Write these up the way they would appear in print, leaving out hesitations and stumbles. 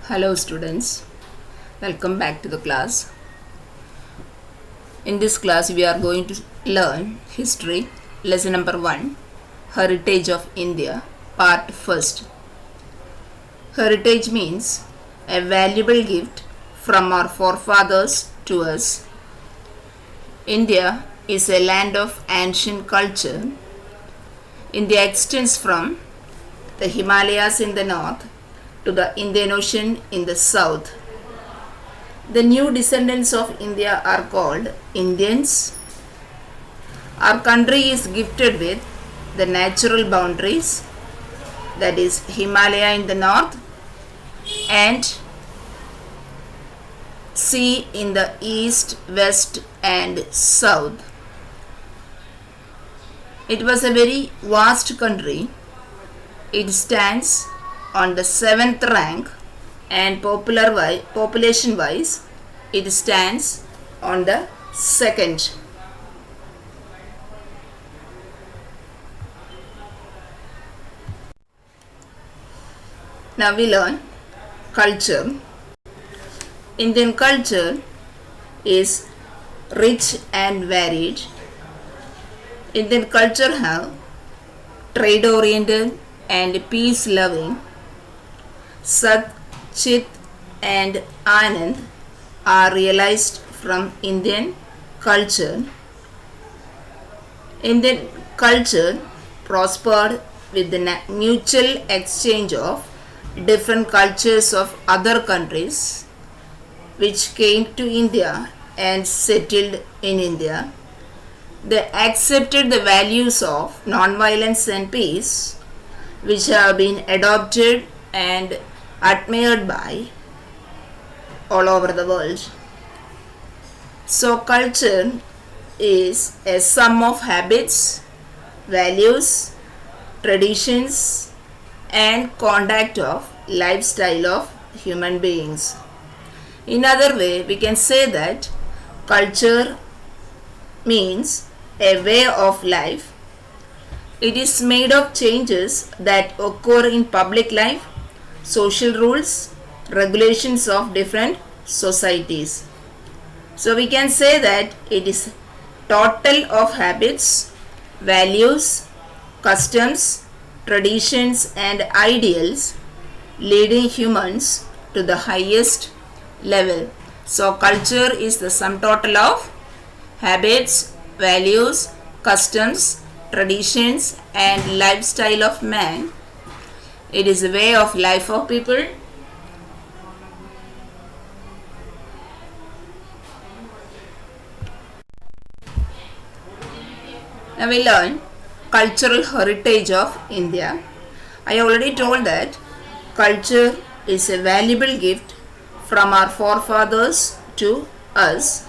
Hello students, welcome back to the class. In this class we are going to learn history, lesson number 1, Heritage of India, part 1st. Heritage means a valuable gift from our forefathers to us. India is a land of ancient culture. India extends from the Himalayas in the north to the Indian Ocean in the south. The new descendants of India are called Indians. Our country is gifted with the natural boundaries, that is Himalaya in the north and sea in the east, west and south. It was a very vast country. It stands on the 7th rank and population wise it stands on the 2nd. Now we learn culture. Indian culture is rich and varied. Indian culture have trade oriented and peace loving. Sat, Chit and Anand are realized from Indian culture. Indian culture prospered with the mutual exchange of different cultures of other countries which came to India and settled in India. They accepted the values of non-violence and peace which have been adopted and admired by all over the world. So culture is a sum of habits, values, traditions and conduct of lifestyle of human beings. In other way, we can say that culture means a way of life. It is made of changes that occur in public life, social rules, regulations of different societies. So we can say that it is total of habits, values, customs, traditions and ideals leading humans to the highest level. So culture is the sum total of habits, values, customs, traditions and lifestyle of man. It is a way of life of people. Now we learn cultural heritage of India. I already told that culture is a valuable gift from our forefathers to us.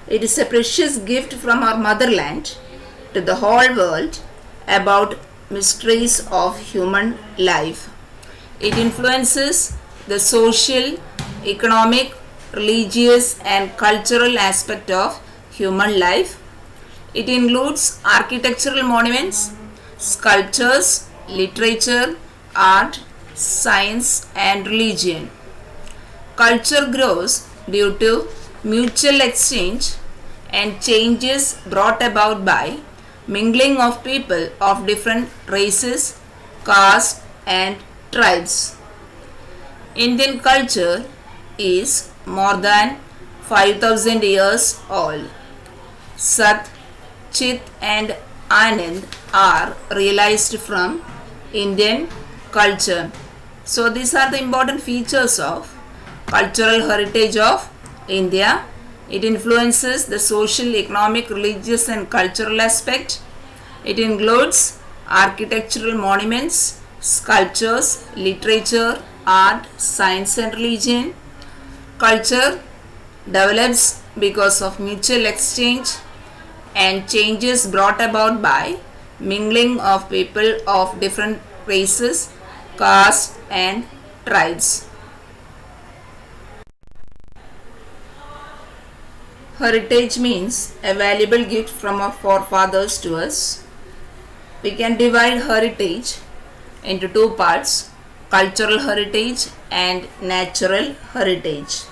It is a precious gift from our motherland to the whole world about mysteries of human life. It influences the social, economic, religious and cultural aspect of human life. It includes architectural monuments, sculptures, literature, art, science and religion. Culture grows due to mutual exchange and changes brought about by mingling of people of different races, castes and tribes. Indian culture is more than 5000 years old. Sat, Chit and Anand are realized from Indian culture. So these are the important features of cultural heritage of India. It influences the social, economic, religious and cultural aspect. It includes architectural monuments, sculptures, literature, art, science and religion. Culture develops because of mutual exchange and changes brought about by mingling of people of different races, castes and tribes. Heritage means a valuable gift from our forefathers to us. We can divide heritage into two parts. cultural heritage and natural heritage.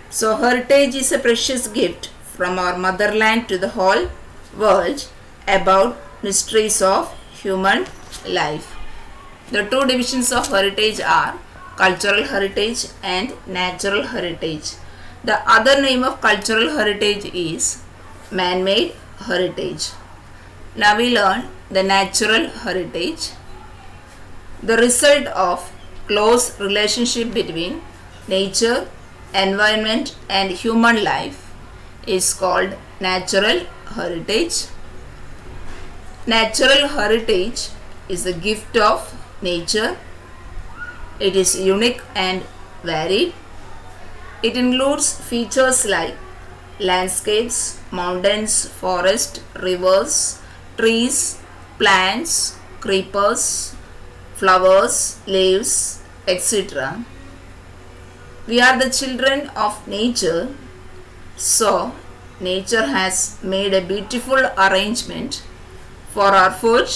So heritage is a precious gift from our motherland to the whole world about mysteries of human life. The two divisions of heritage are cultural heritage and natural heritage. The other name of cultural heritage is man-made heritage. Now we learn the natural heritage. The result of close relationship between nature, environment and human life is called natural heritage. Natural heritage is the gift of nature. It is unique and varied. It includes features like landscapes, mountains, forests, rivers, trees, plants, creepers, flowers, leaves, etc. We are the children of nature, so nature has made a beautiful arrangement for our food,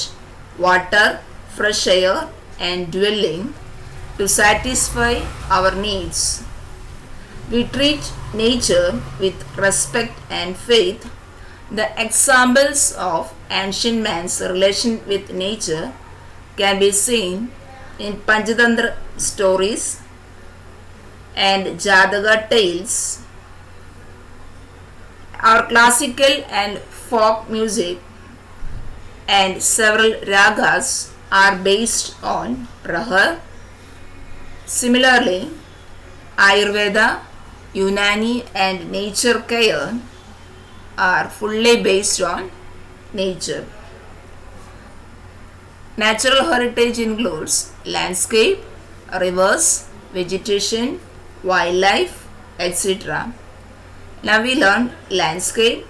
water, fresh air and dwelling to satisfy our needs. We treat nature with respect and faith. The examples of ancient man's relation with nature can be seen in Panchatantra stories and Jataka tales. Our classical and folk music and several ragas are based on Raha. Similarly, Ayurveda, Unani and nature care are fully based on nature. Natural heritage includes landscape, rivers, vegetation, wildlife, etc. Now we learn landscape.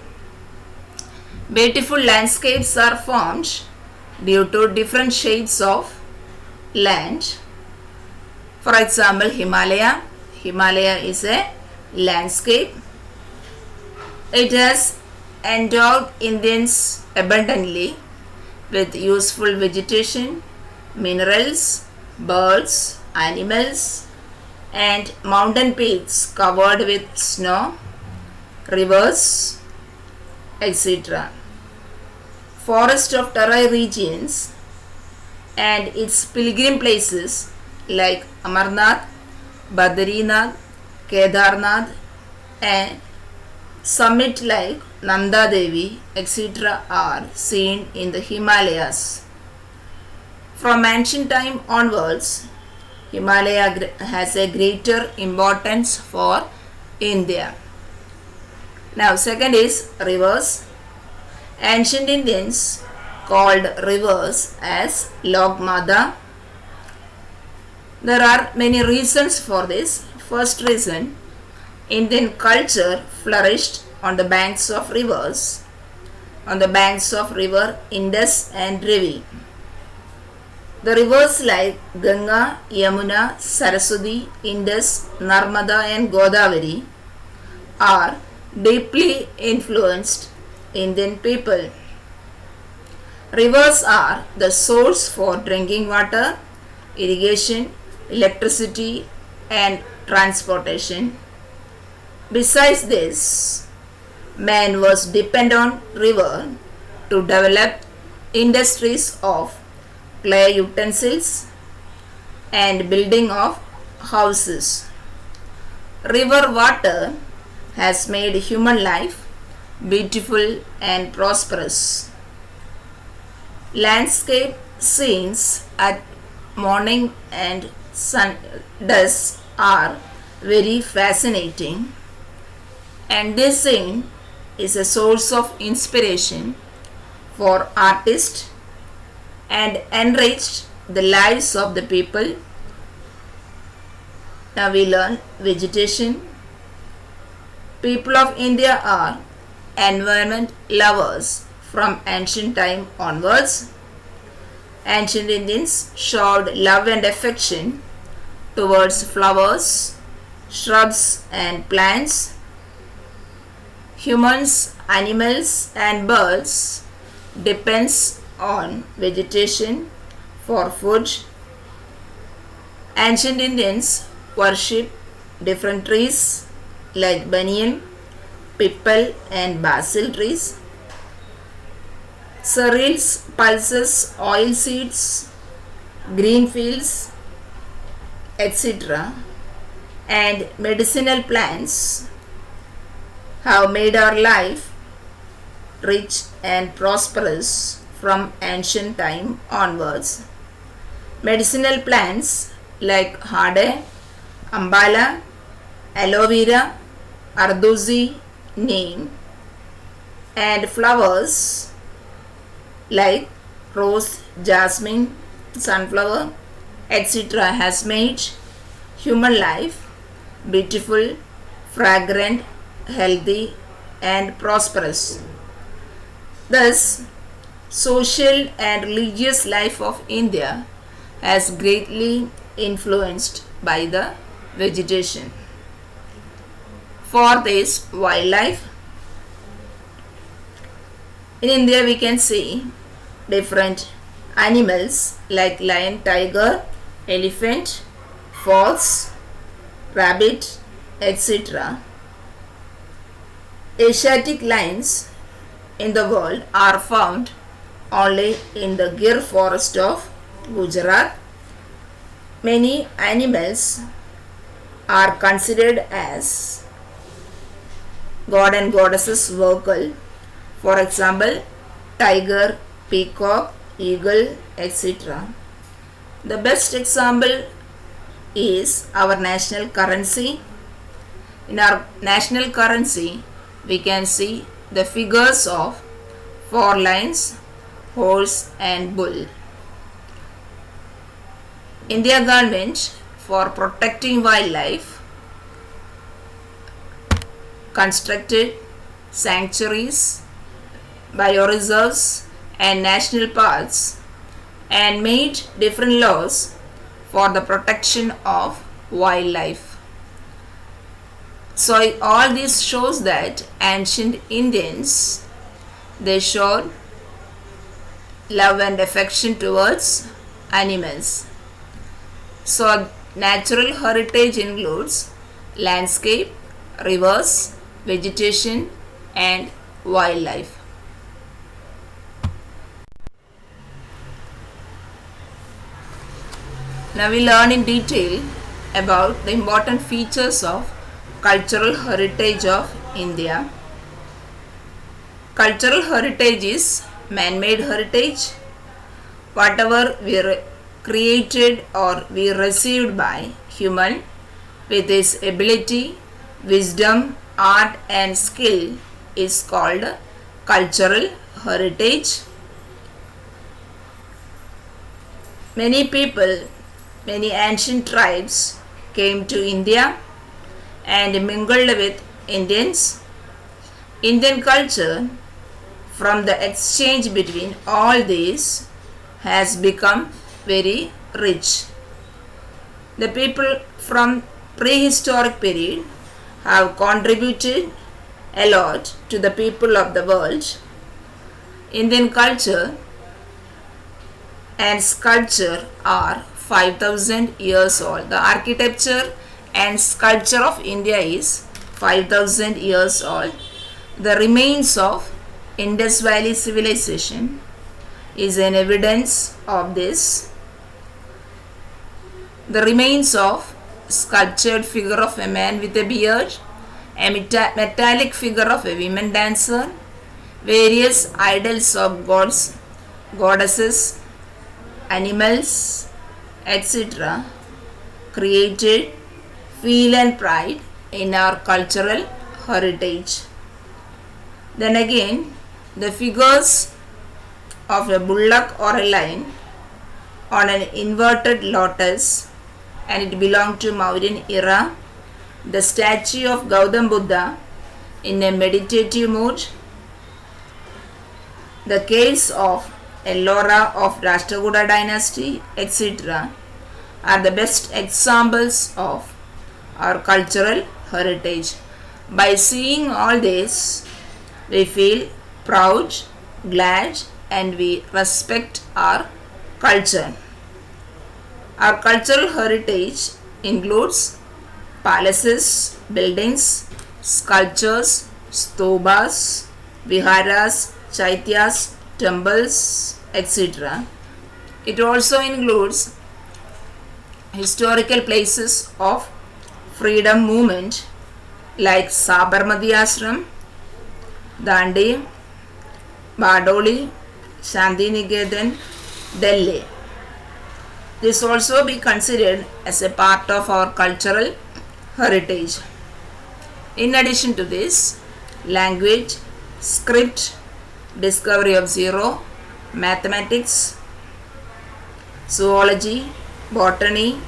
Beautiful landscapes are formed due to different shades of land. For example, Himalaya. Himalaya is a landscape. It has endowed Indians abundantly with useful vegetation, minerals, birds, animals, and mountain peaks covered with snow, rivers, etc. Forest of Terai regions and its pilgrim places like Amarnath, Badrinath, Kedarnath and summit like Nanda Devi, etc. are seen in the Himalayas. From ancient time onwards, Himalaya has a greater importance for India. Now second is rivers. Ancient Indians called rivers as Logmada. There are many reasons for this. First reason, Indian culture flourished on the banks of rivers, on the banks of river Indus and Ravi. The rivers like Ganga, Yamuna, Saraswati, Indus, Narmada and Godavari are deeply influenced Indian people. Rivers are the source for drinking water, irrigation, electricity and transportation. Besides this, man was dependent on river to develop industries of clay utensils and building of houses. River water has made human life beautiful and prosperous. Landscape scenes at morning and sun dusk are very fascinating, and this scene is a source of inspiration for artists and enriched the lives of the people. Now we learn vegetation. People of India are environment lovers from ancient time onwards. Ancient Indians showed love and affection towards flowers, shrubs and plants. Humans, animals and birds depends on vegetation for food. Ancient Indians worship different trees like banyan, pipal and basil trees, cereals, pulses, oil seeds, green fields, etc. and medicinal plants have made our life rich and prosperous from ancient time onwards. Medicinal plants like hade, ambala, aloe vera, ardozi, neem and flowers like rose, jasmine, sunflower, etc. has made human life beautiful, fragrant, healthy and prosperous. Thus, social and religious life of India has greatly influenced by the vegetation. For this wildlife, in India we can see different animals like lion, tiger, elephant, fox, rabbit, etc. Asiatic lions in the world are found only in the Gir forest of Gujarat. Many animals are considered as god and goddesses vehicle. For example, tiger, peacock, eagle, etc. The best example is our national currency. In our national currency, we can see the figures of 4 lions, horse and bull. India government, for protecting wildlife, constructed sanctuaries, bioreserves and national parks and made different laws for the protection of wildlife. So all this shows that ancient Indians, they showed love and affection towards animals. So natural heritage includes landscape, rivers, vegetation and wildlife. Now we learn in detail about the important features of cultural heritage of India. Cultural heritage is man-made heritage. Whatever we created or we received by human with his ability, wisdom, art and skill is called cultural heritage. Many people, many ancient tribes came to India and mingled with Indians. Indian culture, from the exchange between all these, has become very rich. The people from prehistoric period have contributed a lot to the people of the world. Indian culture and sculpture are 5,000 years old. The architecture and sculpture of India is 5,000 years old. The remains of Indus Valley civilization is an evidence of this. The remains of sculptured figure of a man with a beard, a metallic figure of a woman dancer, various idols of gods, goddesses, animals, etc. created feel and pride in our cultural heritage. Then again, the figures of a bullock or a lion on an inverted lotus, and it belonged to Mauryan era. The statue of Gautam Buddha in a meditative mood. The caves of Ellora of Rashtrakuta dynasty, etc. are the best examples of our cultural heritage. By seeing all this, we feel proud, glad, and we respect our culture. Our cultural heritage includes palaces, buildings, sculptures, stupas, viharas, chaityas, temples, etc. It also includes historical places of freedom movement like Sabarmati Ashram, Dandi, Bardoli, Shantiniketan, Delhi. This also be considered as a part of our cultural heritage. In addition to this, language, script, discovery of zero, mathematics, zoology, botany,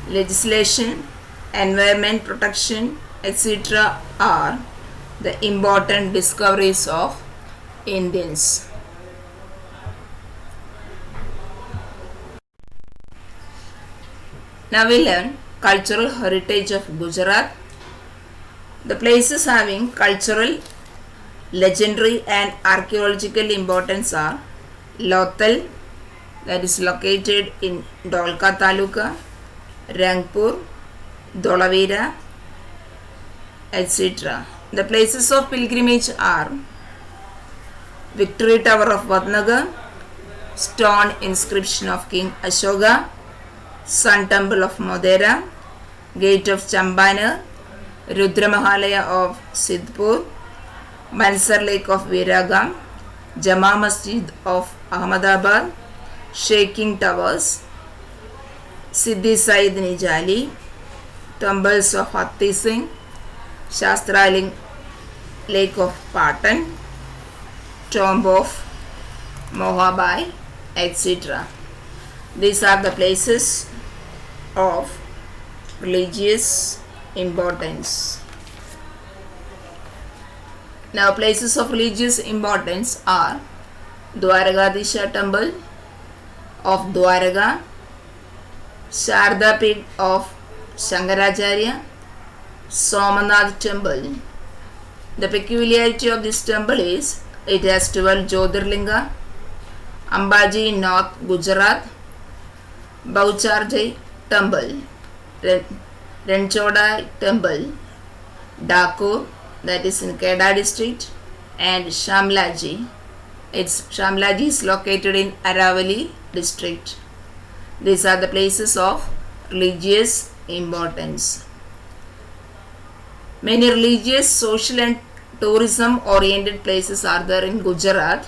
legislation, environment protection, etc. are the important discoveries of Indians. Now we learn cultural heritage of Gujarat. The places having cultural, legendary and archaeological importance are Lothal, that is located in Dholka Taluka, Rangpur, Dholavira, etc. The places of pilgrimage are Victory Tower of Vadnagar, stone inscription of King Ashoka, Sun Temple of Modhera, Gate of Champaner, Rudra Mahalaya of Sidhpur, Mansar Lake of Viragam, Jama Masjid of Ahmedabad, Shaking Towers, Siddhi Said Nijali, Temples of Hatti Singh, Shastraling Lake of Patan, Tomb of Mohabai, etc. These are the places of religious importance. Now, places of religious importance are Dwaragadisha Temple of Dwaraga, Sharda Peeth of Shankaracharya, Somanath Temple. The peculiarity of this temple is it has 12 Jyotirlinga, Ambaji in North Gujarat, Baucharjai Temple, Ranchoda Temple, Dakur, that is in Kedah district, and Shamlaji. Shamlaji is located in Aravali district. These are the places of religious importance. Many religious, social and tourism oriented places are there in Gujarat,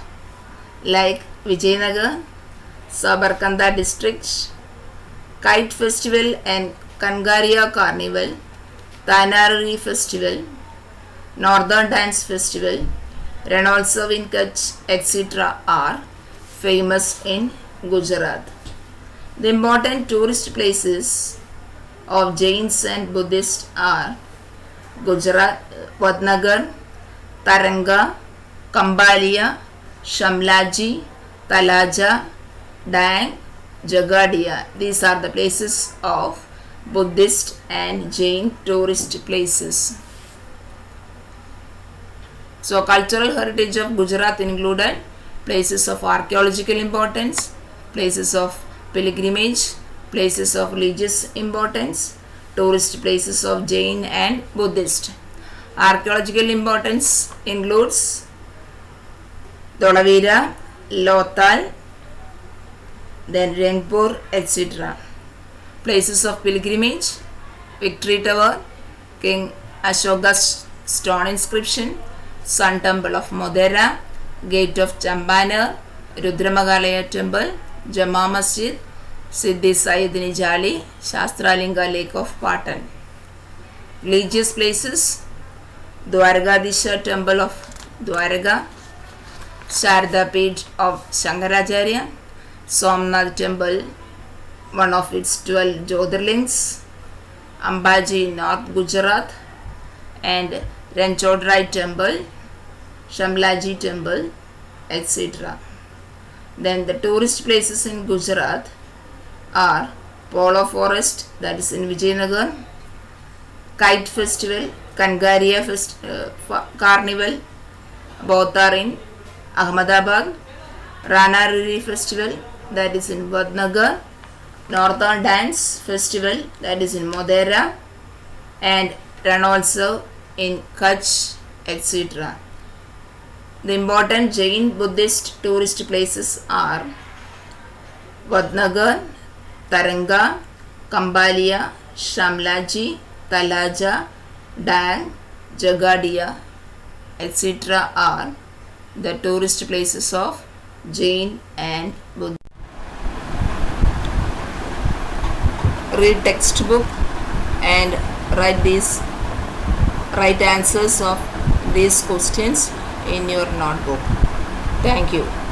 like Vijayanagar, Sabarkanda district, Kite Festival and Kangaria Carnival, Tanarari Festival, Northern Dance Festival, Ranoltsav in Kutch, etc. are famous in Gujarat. The important tourist places of Jains and Buddhists are Gujarat, Vadnagar, Taranga, Kambalia, Shamlaji, Talaja, Dang, Jagadia. These are the places of Buddhist and Jain tourist places. So, cultural heritage of Gujarat included places of archaeological importance, places of pilgrimage, places of religious importance, tourist places of Jain and Buddhist. Archaeological importance includes Dholavira, Lothal, then Rangpur, etc. Places of pilgrimage, Victory Tower, King Ashoka's stone inscription, Sun Temple of Modhera, Gate of Champaner, Rudramagalaya Temple, Jama Masjid, Siddhi Said Nijali, Shastralinga Lake of Patan. Religious places, Dwaragadisha Temple of Dwaraga, Sharda Peeth of Shankaracharya, Somnath Temple, one of its 12 Jyotirlings, Ambaji North Gujarat, and Ranchodrai Temple, Shamlaji Temple, etc. Then the tourist places in Gujarat are Polo Forest, that is in Vijayanagar, Kite Festival, Kangaria Carnival, both are in Ahmedabad, Ranariri Festival, that is in Vadnagar, Northern Dance Festival, that is in Modhera, and Ranoltsav in Kutch, etc. The important Jain Buddhist tourist places are Vadnagar, Taranga, Kambalia, Shamlaji, Talaja, Dang, Jagadia, etc. are the tourist places of Jain and Buddha. Read textbook and write these right answers of these questions in your notebook. Thank you.